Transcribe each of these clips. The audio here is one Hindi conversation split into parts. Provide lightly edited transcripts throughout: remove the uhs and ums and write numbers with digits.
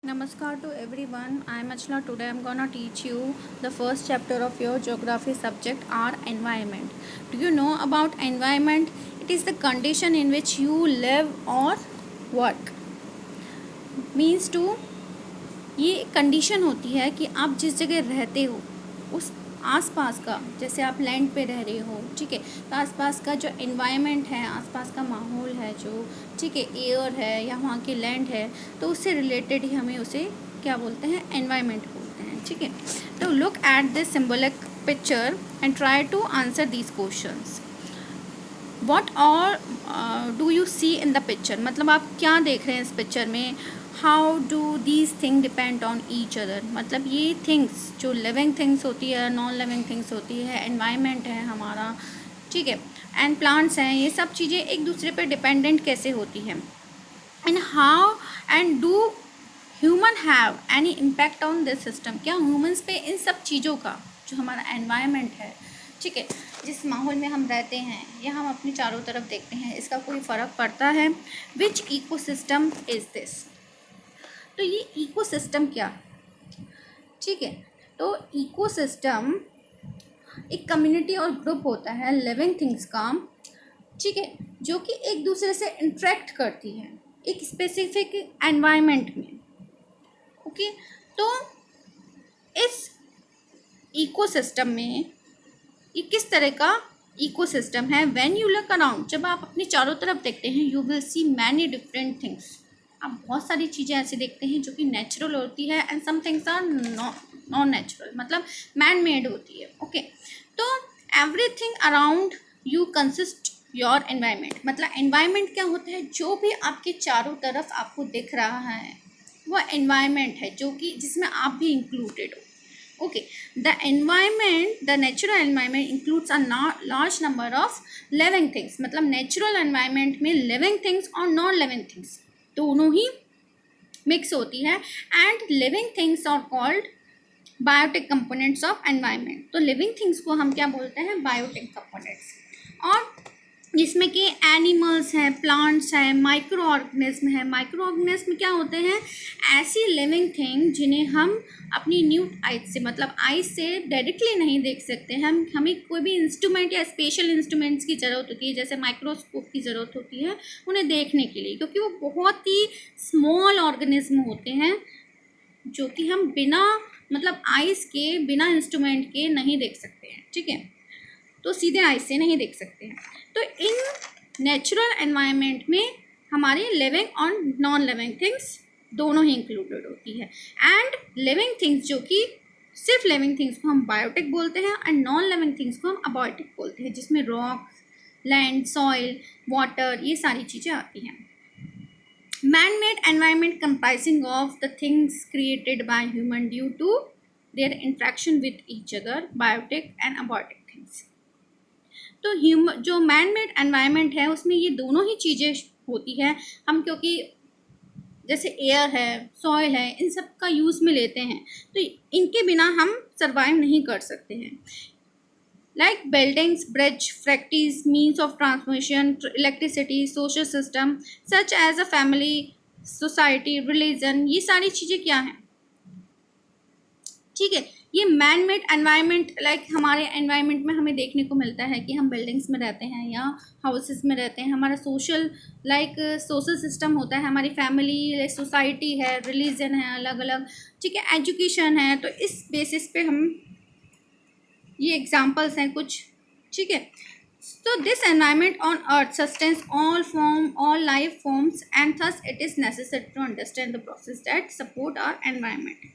Namaskar to everyone. I am Achla. Today I am gonna teach you the first chapter of your geography subject, our environment. Do you know about environment? It is the condition in which you live or work. Means to ये कंडीशन होती है कि आप जिस जगह रहते हो उस आसपास का, जैसे आप लैंड पे रह रहे हो, ठीक है, तो आसपास का जो एनवायरनमेंट है, आसपास का माहौल है जो, ठीक है, एयर है या वहाँ की लैंड है, तो उससे रिलेटेड ही हमें उसे क्या बोलते हैं, एनवायरनमेंट बोलते हैं, ठीक है। तो look at this symbolic picture and try to answer these questions. What और do you see in the picture, मतलब आप क्या देख रहे हैं इस पिक्चर में। How do these thing depend on each other, मतलब ये थिंग्स जो लिविंग थिंग्स होती है, नॉन लिविंग थिंग्स होती है, एनवायरनमेंट है हमारा, ठीक है, एंड प्लांट्स हैं, ये सब चीज़ें एक दूसरे पर डिपेंडेंट कैसे होती हैं। And how and do human have any impact on this system, क्या ह्यूमन्स पे इन सब चीज़ों का जो हमारा एनवायरनमेंट है, ठीक है, जिस माहौल में हम रहते हैं या हम अपनी चारों तरफ देखते हैं, इसका कोई फ़र्क पड़ता है। विच इकोसिस्टम इज़ दिस, तो ये इकोसिस्टम क्या, ठीक है, तो इकोसिस्टम एक कम्युनिटी और ग्रुप होता है लिविंग थिंग्स का, ठीक है, जो कि एक दूसरे से इंटरेक्ट करती है एक स्पेसिफिक एनवायरनमेंट में। ओके, तो इस इकोसिस्टम में ये किस तरह का इकोसिस्टम है। व्हेन यू लुक अराउंड, जब आप अपने चारों तरफ देखते हैं, you will see many different things, आप बहुत सारी चीज़ें ऐसे देखते हैं जो कि नेचुरल होती है and some things are non natural, मतलब मैन मेड होती है। ओके, तो everything around you consist your environment, मतलब एनवायरनमेंट क्या होता है, जो भी आपके चारों तरफ आपको दिख रहा है वो एनवायरनमेंट है, जो कि जिसमें आप भी इंक्लूडेड हो। Okay, the environment, the natural environment includes a large number of living things, मतलब natural environment में living things और non living things दोनों ही mix होती है, and living things are called biotic components of environment। तो living things को हम क्या बोलते हैं, biotic components, और जिसमें कि एनिमल्स हैं, प्लांट्स हैं, माइक्रो ऑर्गेनिज्म है। माइक्रो ऑर्गेनिज्म क्या होते हैं, ऐसी लिविंग थिंग जिन्हें हम अपनी न्यूड आइज से, मतलब आइज से डायरेक्टली नहीं देख सकते, हमें कोई भी इंस्ट्रूमेंट या स्पेशल इंस्ट्रूमेंट्स की ज़रूरत होती है, जैसे माइक्रोस्कोप की ज़रूरत होती है उन्हें देखने के लिए, क्योंकि वो बहुत ही स्मॉल ऑर्गेनिज्म होते हैं जो कि हम बिना, मतलब आइज के, बिना इंस्ट्रूमेंट के नहीं देख सकते हैं, ठीक है, तो सीधे आइज से नहीं देख सकते हैं। तो इन नेचुरल एनवायरनमेंट में हमारी लिविंग और नॉन लिविंग थिंग्स दोनों ही इंक्लूडेड होती है। एंड लिविंग थिंग्स, जो कि सिर्फ लिविंग थिंग्स को हम बायोटिक बोलते हैं, एंड नॉन लिविंग थिंग्स को हम अबायोटिक बोलते हैं, जिसमें रॉक, लैंड, सॉइल, वाटर, ये सारी चीज़ें आती हैं। Man made environment comprising of the things created by human due to their interaction with each other, biotic and abiotic things. तो जो मैन मेड एनवायरनमेंट है उसमें ये दोनों ही चीज़ें होती है। हम क्योंकि जैसे एयर है, सॉइल है, इन सब का यूज़ में लेते हैं, तो इनके बिना हम सर्वाइव नहीं कर सकते हैं। Like buildings, bridge, factories, means of transmission, electricity, social system such as a family, society, religion, ये सारी चीज़ें क्या हैं, ठीक है, ये मैन मेड एनवायरनमेंट, लाइक हमारे एनवायरनमेंट में हमें देखने को मिलता है कि हम बिल्डिंग्स में रहते हैं या हाउसेस में रहते हैं, हमारा सोशल, लाइक सोशल सिस्टम होता है, हमारी फैमिली, सोसाइटी है, रिलीजन है अलग अलग, ठीक है, एजुकेशन है, तो इस बेसिस पे हम, ये एग्जांपल्स हैं कुछ, ठीक है। So this environment on earth sustains all life forms, and thus it is necessary to understand the process that support our environment।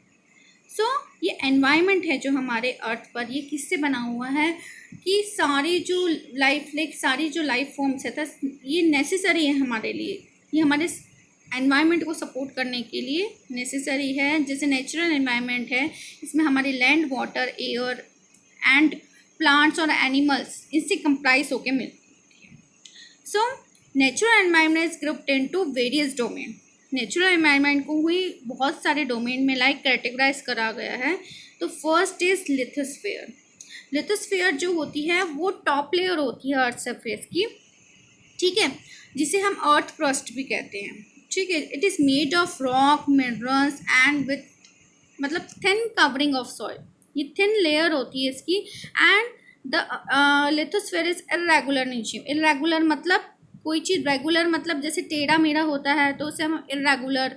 सो ये एनवायरनमेंट है जो हमारे अर्थ पर, ये किससे बना हुआ है, कि सारी जो लाइफ, लाइक सारी जो लाइफ फॉर्म्स है, ये नेसेसरी है हमारे लिए, ये हमारे एनवायरनमेंट को सपोर्ट करने के लिए नेसेसरी है। जैसे नेचुरल एनवायरनमेंट है, इसमें हमारी land, water, air and plants और एनिमल्स इससे कंप्राइज होकर मिलती है। So natural environment is grouped into various domain. Natural environment को हुई बहुत सारे डोमेन में लाइक कैटेगराइज करा गया है। तो फर्स्ट इज लिथोस्फीयर। लिथोस्फीयर जो होती है वो टॉप लेयर होती है अर्थ सरफेस की, ठीक है, जिसे हम अर्थ क्रस्ट भी कहते हैं, ठीक है. It is made of rock, minerals and with मतलब थिन कवरिंग ऑफ सॉइल. ये थिन लेयर होती है इसकी. And the lithosphere is irregular नीचे. इरेगुलर मतलब कोई चीज़ रेगुलर मतलब जैसे टेढ़ा मेढ़ा होता है तो उसे हम इरेगुलर,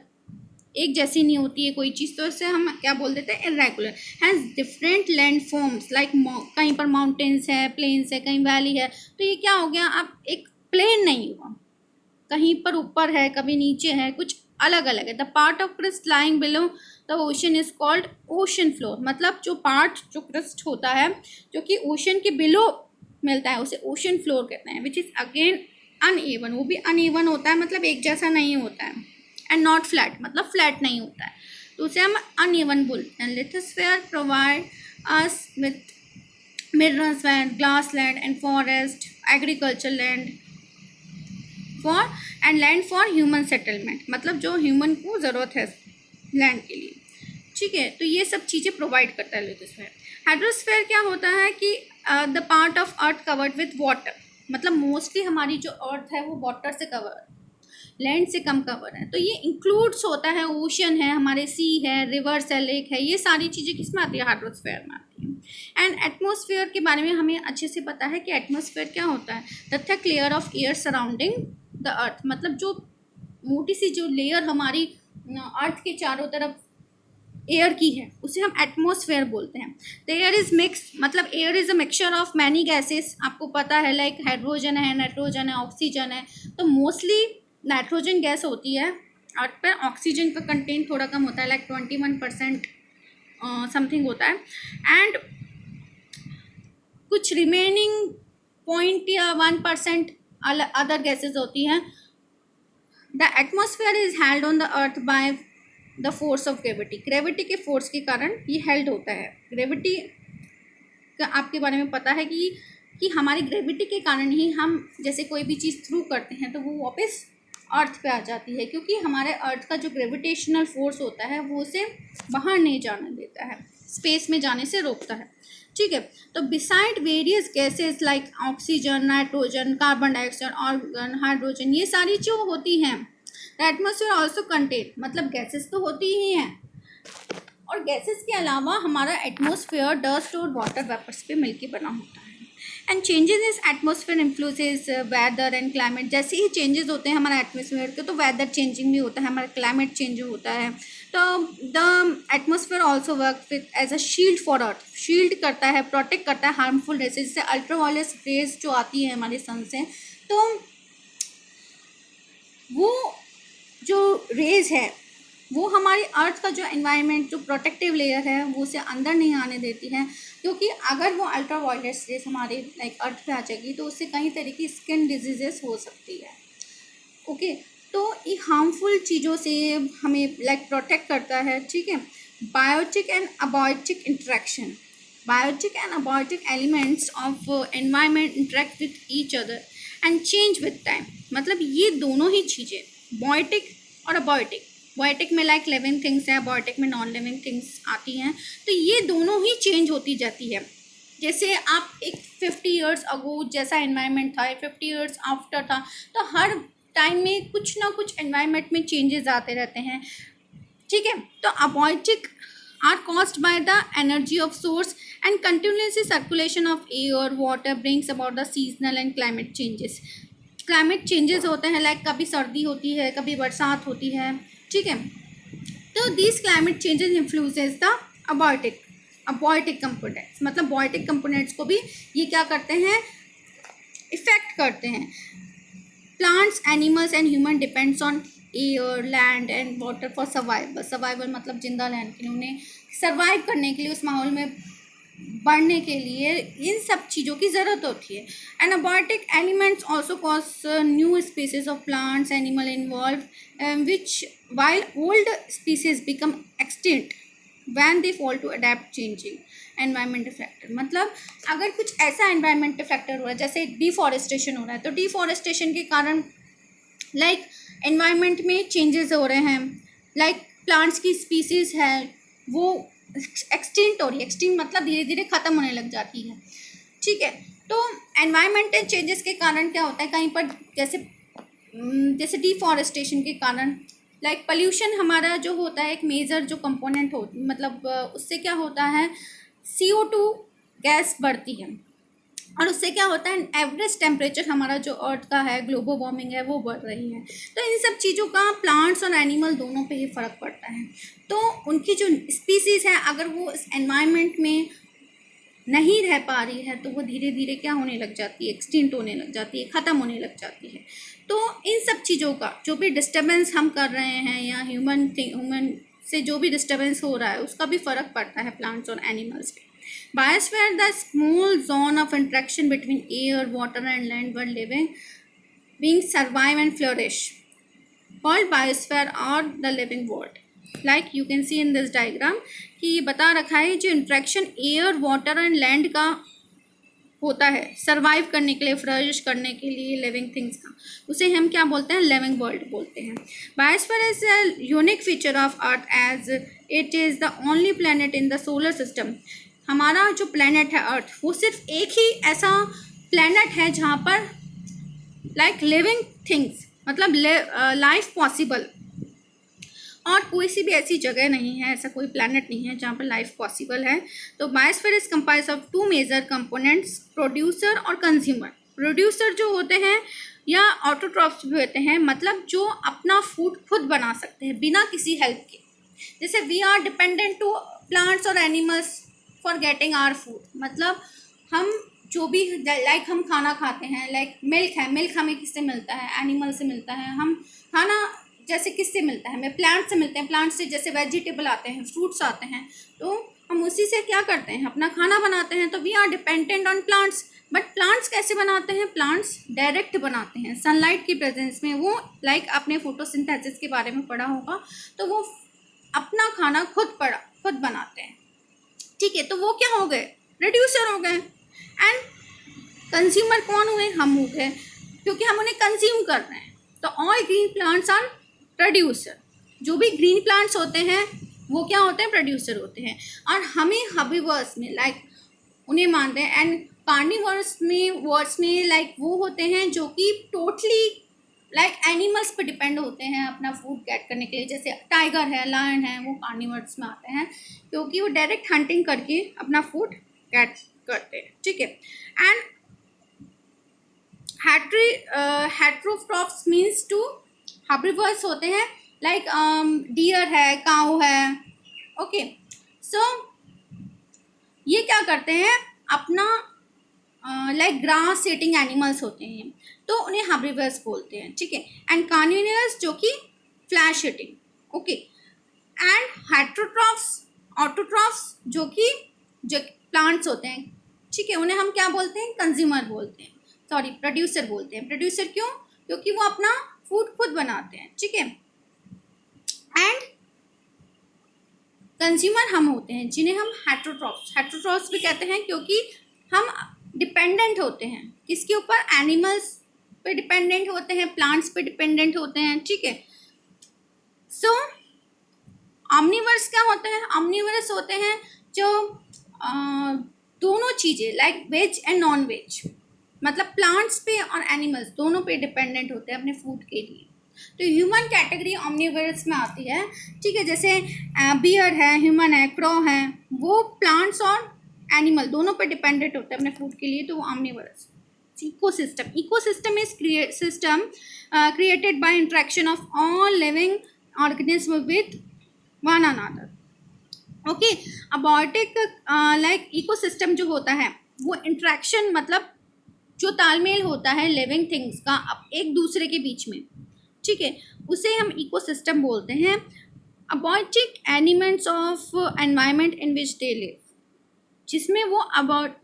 एक जैसी नहीं होती है कोई चीज़, तो इसे हम क्या बोल देते हैं, irregular. Has different land forms like कहीं पर माउंटेन्स है, प्लेन्स है, कहीं वैली है. तो ये क्या हो गया, आप एक प्लेन नहीं हुआ, कहीं पर ऊपर है, कभी नीचे है, कुछ अलग अलग है. The part of crust lying below the ocean is called ocean floor. मतलब जो पार्ट जो क्रस्ट होता है जो कि ओशन के बिलो मिलता है उसे ओशन फ्लोर कहते हैं. Which is again uneven. वो भी अनइवन होता है मतलब एक जैसा नहीं होता है. एंड नॉट फ्लैट मतलब फ्लैट नहीं होता है, तो उसे हम अनइवन बोलते हैं. Lithosphere provide us with minerals land, glass land and forest, agriculture land for and land for human settlement. मतलब जो ह्यूमन को ज़रूरत है लैंड के लिए. ठीक है, तो ये सब चीज़ें प्रोवाइड करता है लिथोस्फेयर. हाइड्रोस्फेयर क्या होता है कि the part of earth covered with water. मतलब मोस्टली हमारी जो अर्थ है वो वाटर से कवर, लैंड से कम कवर है. तो ये इंक्लूड्स होता है ओशन है, हमारे सी है, रिवर्स है, लेक है, ये सारी चीज़ें किस में आती है, हाइड्रोस्फेयर में आती है. एंड एटमॉस्फेयर के बारे में हमें अच्छे से पता है कि एटमॉस्फेयर क्या होता है, the thick layer of air surrounding the earth. मतलब जो मोटी सी जो लेयर हमारी अर्थ के चारों तरफ एयर की है उसे हम एटमॉस्फेयर बोलते हैं. द एयर इज मिक्स मतलब air is a mixture of many gases. आपको पता है लाइक हाइड्रोजन है, नाइट्रोजन है, ऑक्सीजन है. तो मोस्टली नाइट्रोजन गैस होती है अर्थ पर. ऑक्सीजन का कंटेंट थोड़ा कम होता है लाइक 21% समथिंग होता है. एंड कुछ रिमेनिंग 0.1% अदर गैसेज होती हैं. The atmosphere is held on the earth by the force of gravity. Gravity के फोर्स के कारण ये हेल्ड होता है. ग्रेविटी का आपके बारे में पता है कि हमारी ग्रेविटी के कारण ही हम जैसे कोई भी चीज़ थ्रू करते हैं तो वो वापस अर्थ पे आ जाती है, क्योंकि हमारे अर्थ का जो ग्रेविटेशनल फोर्स होता है वो उसे बाहर नहीं जाने देता है, स्पेस में जाने से रोकता है. ठीक है, तो beside various gases like oxygen, nitrogen, carbon dioxide, argon, hydrogen, ये सारी जो होती हैं द एटमॉस्फेयर ऑल्सो कंटेन. मतलब गैसेस तो होती ही हैं और गैसेस के अलावा हमारा एटमॉस्फेयर डस्ट और वाटर वेपर्स पे मिलके बना होता है. एंड चेंजेस इस atmosphere influences weather and climate. जैसे ही चेंजेस होते हैं हमारे एटमॉस्फेयर के तो वेदर चेंजिंग भी होता है, हमारा क्लाइमेट चेंज होता है. तो the atmosphere also work with as a shield for earth. Shield करता है, प्रोटेक्ट करता है हार्मफुल रेज से, जैसे अल्ट्रावायलेट रेज जो आती है हमारे सन से. तो वो जो रेज है वो हमारी अर्थ का जो एनवायरनमेंट जो प्रोटेक्टिव लेयर है वो उसे अंदर नहीं आने देती है, क्योंकि अगर वो अल्ट्रावायलेट रेज हमारे लाइक अर्थ पे आ जाएगी तो उससे कई तरह की स्किन डिजीजेस हो सकती है. ओके, तो ये हार्मफुल चीज़ों से हमें लाइक प्रोटेक्ट करता है. ठीक है, biotic and abiotic interaction. Biotic and abiotic elements of environment interact with each other and change with time. मतलब ये दोनों ही चीज़ें बायोटिक और अबायोटिक, बायोटिक में लाइक लिविंग थिंग्स है, बायोटिक में नॉन लिविंग थिंग्स आती हैं, तो ये दोनों ही चेंज होती जाती है. जैसे आप एक 50 ईयर्स अगो जैसा एनवायरनमेंट था, 50 ईयर्स आफ्टर था, तो हर टाइम में कुछ ना कुछ एनवायरनमेंट में चेंजेस आते रहते हैं. ठीक है, तो abiotic are caused by the energy of source and continuously circulation of air water brings about the seasonal and climate changes. Climate changes होते हैं लाइक कभी सर्दी होती है, कभी बरसात होती है. ठीक है, तो this climate changes influences the abiotic components. मतलब बायोटिक कंपोनेंट्स को भी ये क्या करते हैं, इफेक्ट करते हैं. Plants, animals and human depends on air, land and water for survival. मतलब जिंदा रहने के लिए, उन्हें सर्वाइव करने के लिए, उस माहौल में बढ़ने के लिए इन सब चीज़ों की ज़रूरत होती है. And abiotic elements also cause new species of plants animal involve which while old species become extinct when they fall to adapt changing environmental factor. मतलब अगर कुछ ऐसा एनवायरमेंटल फैक्टर हो रहा है जैसे डिफॉरेस्टेशन हो रहा है, तो डिफॉरेस्टेशन के कारण लाइक एनवायरनमेंट में चेंजेस हो रहे हैं, लाइक प्लांट्स की स्पीसीज़ है वो एक्सटिंक्ट हो रही है. एक्सटिंक्ट मतलब धीरे धीरे ख़त्म होने लग जाती है. ठीक है, तो एनवायरमेंटल चेंजेस के कारण क्या होता है, कहीं पर जैसे डिफॉरेस्टेशन के कारण लाइक पॉल्यूशन हमारा जो होता है एक मेजर जो कंपोनेंट हो, मतलब उससे क्या होता है, CO2 गैस बढ़ती है और उससे क्या होता है, एवरेज टेम्परेचर हमारा जो अर्थ का है, ग्लोबल वार्मिंग है, वो बढ़ रही है। तो इन सब चीज़ों का प्लांट्स और एनिमल दोनों पे ही फ़र्क पड़ता है। तो उनकी जो स्पीसीज़ है अगर वो इस एनवायरनमेंट में नहीं रह पा रही है तो वो धीरे धीरे क्या होने लग जाती है, एक्सटिंक्ट होने लग जाती है, ख़त्म होने लग जाती है। तो इन सब चीज़ों का जो भी डिस्टर्बेंस हम कर रहे हैं या ह्यूमन से जो भी डिस्टर्बेंस हो रहा है उसका भी फ़र्क पड़ता है प्लांट्स और एनिमल्स पे। Biosphere the small zone of interaction between air water and land were living being survive and flourish called biosphere or the living world. Like you can see in this diagram कि ये बता रखा है जो interaction air water and land का होता है सर्वाइव करने के लिए, फ्लरिश करने के लिए लिविंग थिंग्स का, उसे हम क्या बोलते हैं, लिविंग वर्ल्ड बोलते हैं। Biosphere is a unique feature of earth as it is the only planet in the solar system. हमारा जो प्लैनेट है अर्थ वो सिर्फ एक ही ऐसा प्लैनेट है जहाँ पर लाइक लिविंग थिंग्स मतलब लाइफ पॉसिबल, और कोई सी भी ऐसी जगह नहीं है, ऐसा कोई प्लैनेट नहीं है जहाँ पर लाइफ पॉसिबल है। तो biosphere is comprise of two major components, producer और कंज्यूमर। प्रोड्यूसर जो होते हैं या ऑटोट्रॉफ्स भी होते हैं, मतलब जो अपना फूड खुद बना सकते हैं बिना किसी हेल्प के। जैसे we are dependent to plants और animals for getting our food, मतलब हम जो भी लाइक हम खाना खाते हैं, लाइक मिल्क है, मिल्क हमें किससे मिलता है, एनिमल से मिलता है। हम खाना जैसे किससे मिलता है, हमें प्लांट से मिलते हैं, प्लांट से जैसे वेजिटेबल आते हैं, फ्रूट्स आते हैं, तो हम उसी से क्या करते हैं, अपना खाना बनाते हैं। तो we are dependent on plants. But plants कैसे बनाते हैं, प्लांट्स डायरेक्ट बनाते हैं सनलाइट की प्रेजेंस में। वो लाइक आपने फोटोसिंथेसिस के बारे में पढ़ा होगा, तो वो अपना खाना खुद बनाते हैं, ठीक है। तो वो क्या हो गए, प्रोड्यूसर हो गए। एंड कंज्यूमर कौन हुए, हम हो गए, क्योंकि हम उन्हें कंज्यूम कर रहे हैं। तो all green plants are producer. जो भी ग्रीन प्लांट्स होते हैं वो क्या होते हैं, प्रोड्यूसर होते हैं। और हमें हर्बीवर्स में लाइक उन्हें मानते हैं। एंड कार्निवर्स में वर्ड्स में लाइक वो होते हैं जो कि टोटली लाइक एनिमल्स पर डिपेंड होते हैं अपना फूड गेट करने के लिए। जैसे टाइगर है, लायन है, वो कार्निवर्स में आते हैं क्योंकि वो डायरेक्ट हंटिंग करके अपना फूड गेट करते हैं, ठीक है। And heterotrophs means to herbivores होते हैं, लाइक डियर है, काऊ है, ओके। सो ये क्या करते हैं, अपना लाइक ग्रास ईटिंग एनिमल्स होते हैं, तो उन्हें हर्बीवर्स बोलते हैं, ठीक है। एंड कार्निवर्स जो कि flesh eating, okay. And heterotrophs, autotrophs जो कि जो प्लांट्स होते हैं, ठीक है, उन्हें हम क्या बोलते हैं, कंज्यूमर बोलते हैं, सॉरी प्रोड्यूसर बोलते हैं। प्रोड्यूसर क्यों, क्योंकि वो अपना फूड खुद बनाते हैं, ठीक है। एंड कंज्यूमर हम होते हैं जिन्हें हम हेट्रोट्रॉफ्स भी कहते हैं, क्योंकि हम डिपेंडेंट होते हैं किसके ऊपर, एनिमल्स पे डिपेंडेंट होते हैं, प्लांट्स पे डिपेंडेंट होते हैं, ठीक है। सो ऑमनीवर्स क्या होते हैं, ऑमनीवर्स होते हैं जो दोनों चीज़ें like veg and non veg, मतलब प्लांट्स पे और एनिमल्स दोनों पे डिपेंडेंट होते हैं अपने फूड के लिए। तो ह्यूमन कैटेगरी ऑमनीवर्स में आती है, ठीक है। जैसे बियर है, ह्यूमन है, क्रो है, वो प्लांट्स और एनिमल दोनों पे डिपेंडेंट होते हैं अपने फूड के लिए, तो वो omnivores. Ecosystem is system created by interaction of all living organism with one another, okay. Abiotic like ecosystem जो होता है वो इंट्रैक्शन मतलब जो तालमेल होता है लिविंग थिंग्स का एक दूसरे के बीच में, ठीक है, उसे हम इकोसिस्टम बोलते हैं। Abiotic elements of environment in which they live, जिसमें वो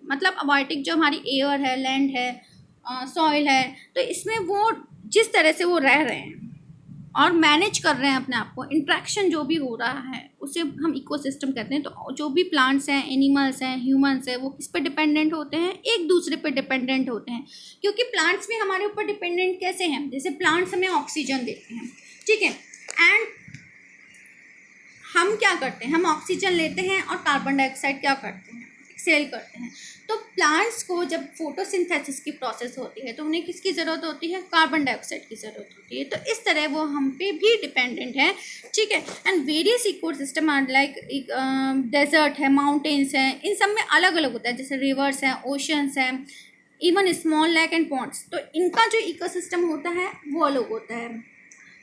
मतलब अबायोटिक जो हमारी एयर है, लैंड है, सॉइल है, तो इसमें वो जिस तरह से वो रह रहे हैं और मैनेज कर रहे हैं अपने आप को, इंट्रैक्शन जो भी हो रहा है उसे हम इकोसिस्टम कहते हैं। तो जो भी प्लांट्स हैं, एनिमल्स हैं, ह्यूमंस हैं, वो किस पे डिपेंडेंट होते हैं, एक दूसरे पे डिपेंडेंट होते हैं। क्योंकि प्लांट्स भी हमारे ऊपर डिपेंडेंट कैसे हैं, जैसे प्लांट्स हमें ऑक्सीजन देते हैं, ठीक है। एंड हम क्या करते हैं, हम ऑक्सीजन लेते हैं और कार्बन डाइऑक्साइड क्या करते हैं, एक्सेल करते हैं। तो प्लांट्स को जब फोटोसिंथेसिस की प्रोसेस होती है तो उन्हें किसकी ज़रूरत होती है, कार्बन डाइऑक्साइड की ज़रूरत होती है। तो इस तरह वो हम पे भी डिपेंडेंट है, ठीक है। And various ecosystem are like desert है, माउंटेन्स हैं, इन सब में अलग अलग होता है, जैसे रिवर्स हैं, ओशंस हैं, even small lake and ponds. तो इनका जो इकोसिस्टम होता है वो अलग होता है।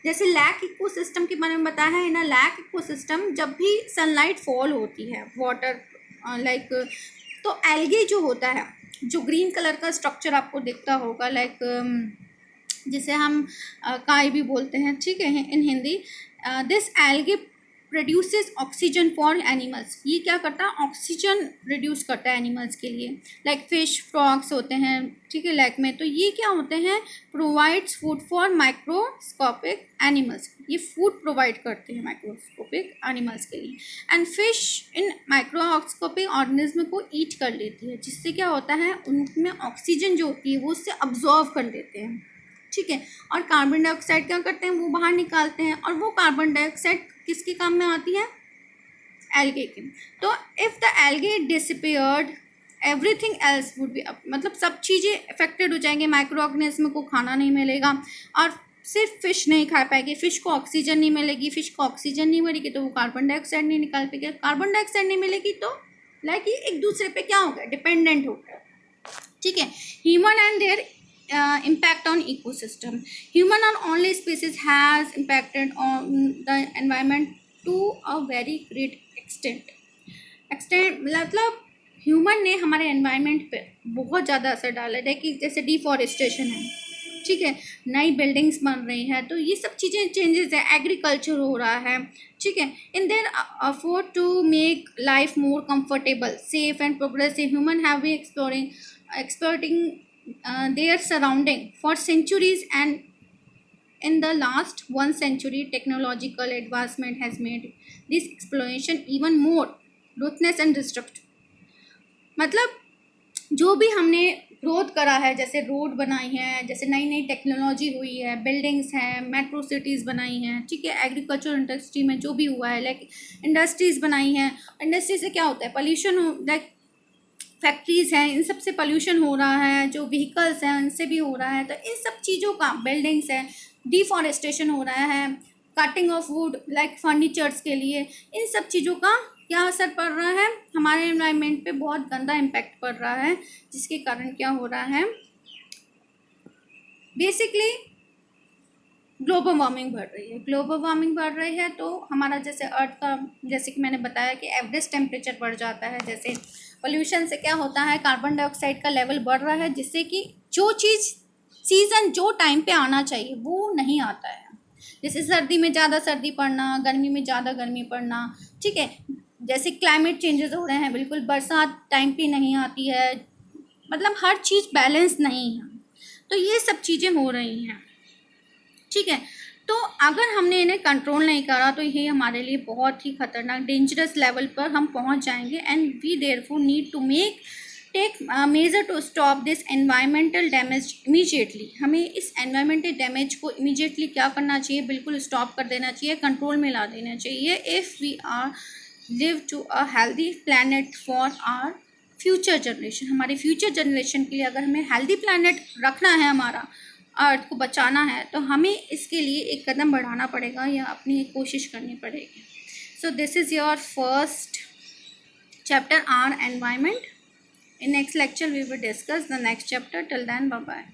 जैसे लैक इकोसिस्टम के बारे में बताया है, इन लैक इकोसिस्टम जब भी सनलाइट फॉल होती है वाटर लाइक, तो एल्गे जो होता है, जो ग्रीन कलर का स्ट्रक्चर आपको दिखता होगा, लाइक जिसे हम काई भी बोलते हैं, ठीक है, in Hindi, this algae produces oxygen for animals. ये क्या करता है, ऑक्सीजन रिड्यूस करता है एनिमल्स के लिए, लाइक फिश, फ्रॉग्स होते हैं, ठीक है, लेक में। तो ये क्या होते हैं, provides food for microscopic animals. ये फूड प्रोवाइड करते हैं माइक्रोस्कोपिक एनिमल्स के लिए। And fish in microscopic organism को ईट कर लेती है, जिससे क्या होता है, उनमें ऑक्सीजन जो होती है वो उससे अब्जॉर्व कर लेते हैं, ठीक है। और कार्बन डाइऑक्साइड क्या करते हैं, वो बाहर निकालते हैं, और वो कार्बन डाइऑक्साइड किसके काम में आती है, एल्गे के। तो if the algae disappeared everything else would be, मतलब सब चीज़ें अफेक्टेड हो जाएंगे, माइक्रो ऑर्गेनिज्म को खाना नहीं मिलेगा, और सिर्फ फिश नहीं खा पाएगी, फिश को ऑक्सीजन नहीं मिलेगी, फिश को ऑक्सीजन नहीं मिलेगी तो वो कार्बन डाइऑक्साइड नहीं निकाल पाएगी, कार्बन डाइऑक्साइड नहीं मिलेगी तो लाइक ये एक दूसरे पे क्या हो गया, डिपेंडेंट हो गया, ठीक है। Human and their impact on ecosystem. Human or only species has impacted on the environment to a very great extent. मतलब ह्यूमन ने हमारे एनवायरनमेंट पे बहुत ज़्यादा असर डाला है, कि जैसे डिफॉरेस्टेशन है, ठीक है, नई बिल्डिंग्स बन रही हैं, तो ये सब चीज़ें चेंजेस है, एग्रीकल्चर हो रहा है, ठीक है। In their effort to make life more comfortable, safe and progressive, human have be exploring their surrounding for centuries, and in the last 1 century technological advancement has made this exploration even more ruthless and destructive. मतलब जो भी हमने ग्रोथ करा है, जैसे रोड बनाई है, जैसे नई नई टेक्नोलॉजी हुई है, बिल्डिंग्स हैं, मेट्रो सिटीज़ बनाई हैं, ठीक है, एग्रीकल्चर इंडस्ट्री में जो भी हुआ है, लाइक इंडस्ट्रीज़ बनाई हैं, इंडस्ट्री से क्या होता है, पोल्यूशन, लाइक फैक्ट्रीज़ हैं, इन सब से पोल्यूशन हो रहा है, जो व्हीकल्स हैं उनसे भी हो रहा है। तो इन सब चीज़ों का, बिल्डिंग्स हैं, डिफॉरेस्टेशन हो रहा है, cutting of would like furnitures के लिए, इन सब चीज़ों का क्या असर पड़ रहा है, हमारे एनवायरनमेंट पे बहुत गंदा इम्पैक्ट पड़ रहा है, जिसके कारण क्या हो रहा है, बेसिकली ग्लोबल वार्मिंग बढ़ रही है। ग्लोबल वार्मिंग बढ़ रही है तो हमारा जैसे अर्थ का, जैसे कि मैंने बताया कि एवरेज टेम्परेचर बढ़ जाता है, जैसे पोल्यूशन से क्या होता है, कार्बन डाइऑक्साइड का लेवल बढ़ रहा है, जिससे कि जो चीज़ सीज़न जो टाइम पे आना चाहिए वो नहीं आता है, जैसे सर्दी में ज़्यादा सर्दी पड़ना, गर्मी में ज़्यादा गर्मी पड़ना, ठीक है, जैसे क्लाइमेट चेंजेस हो रहे हैं, बिल्कुल बरसात टाइम पे नहीं आती है, मतलब हर चीज़ बैलेंस नहीं है, तो ये सब चीज़ें हो रही हैं, ठीक है। तो अगर हमने इन्हें कंट्रोल नहीं करा तो ये हमारे लिए बहुत ही खतरनाक, डेंजरस लेवल पर हम पहुंच जाएंगे, and we therefore need to take measure to stop this environmental damage immediately. हमें इस एनवायरमेंटल डैमेज को इमीजिएटली क्या करना चाहिए, बिल्कुल स्टॉप कर देना चाहिए, कंट्रोल में ला देना चाहिए, if we are live to a healthy planet for our future generation. हमारे फ्यूचर जनरेशन के लिए अगर हमें हेल्दी प्लैनेट रखना है, हमारा अर्थ को बचाना है, तो हमें इसके लिए एक कदम बढ़ाना पड़ेगा या अपनी कोशिश करनी पड़ेगी। So this is your first chapter, our environment. In next lecture we will discuss the next chapter. Till then, bye bye.